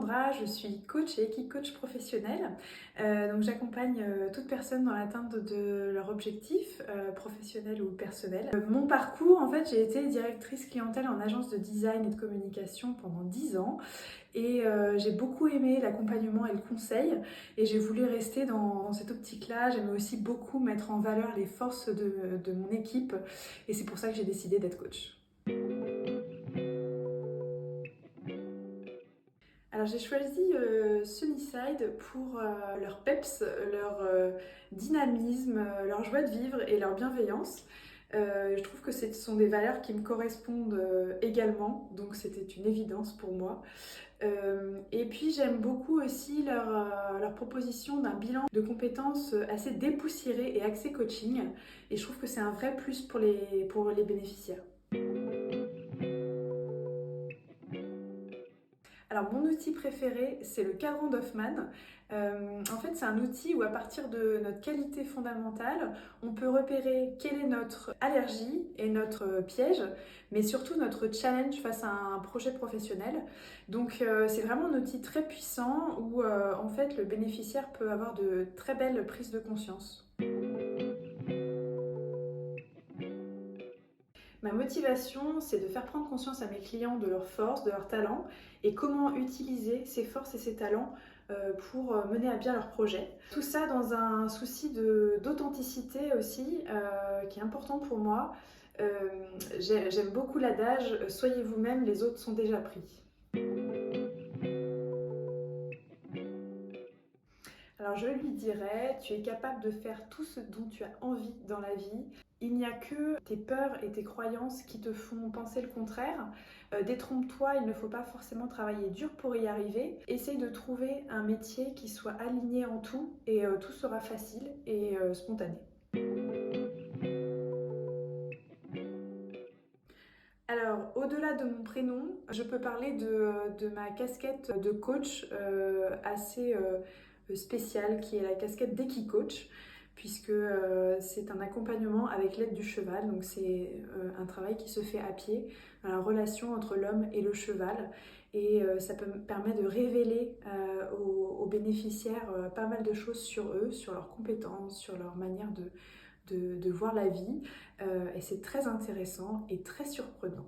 Sandra, je suis coach et équipe coach professionnelle. Donc j'accompagne toute personne dans l'atteinte de leur objectif professionnel ou personnel. Mon parcours, en fait, j'ai été directrice clientèle en agence de design et de communication pendant 10 ans et j'ai beaucoup aimé l'accompagnement et le conseil et j'ai voulu rester dans cette optique-là. J'aimais aussi beaucoup mettre en valeur les forces de mon équipe et c'est pour ça que j'ai décidé d'être coach. Alors j'ai choisi Sunnyside pour leur peps, leur dynamisme, leur joie de vivre et leur bienveillance. Je trouve que ce sont des valeurs qui me correspondent également, donc c'était une évidence pour moi. Et puis j'aime beaucoup aussi leur proposition d'un bilan de compétences assez dépoussiéré et axé coaching, et je trouve que c'est un vrai plus pour les bénéficiaires. Alors mon outil préféré, c'est le cadran d'Hoffman. En fait, c'est un outil où à partir de notre qualité fondamentale, on peut repérer quelle est notre allergie et notre piège, mais surtout notre challenge face à un projet professionnel. Donc c'est vraiment un outil très puissant où en fait le bénéficiaire peut avoir de très belles prises de conscience. Ma motivation, c'est de faire prendre conscience à mes clients de leurs forces, de leurs talents et comment utiliser ces forces et ces talents pour mener à bien leurs projets. Tout ça dans un souci d'authenticité aussi, qui est important pour moi. Euh, J'aime beaucoup l'adage « Soyez vous-même, les autres sont déjà pris ». Alors je lui dirais, tu es capable de faire tout ce dont tu as envie dans la vie. Il n'y a que tes peurs et tes croyances qui te font penser le contraire. Détrompe-toi, il ne faut pas forcément travailler dur pour y arriver. Essaye de trouver un métier qui soit aligné en tout et tout sera facile et spontané. Alors, au-delà de mon prénom, je peux parler de ma casquette de coach assez spéciale, qui est la casquette d'Equicoach, puisque c'est un accompagnement avec l'aide du cheval. Donc, c'est un travail qui se fait à pied, dans la relation entre l'homme et le cheval. Et ça me permet de révéler aux bénéficiaires pas mal de choses sur eux, sur leurs compétences, sur leur manière de voir la vie. Et c'est très intéressant et très surprenant.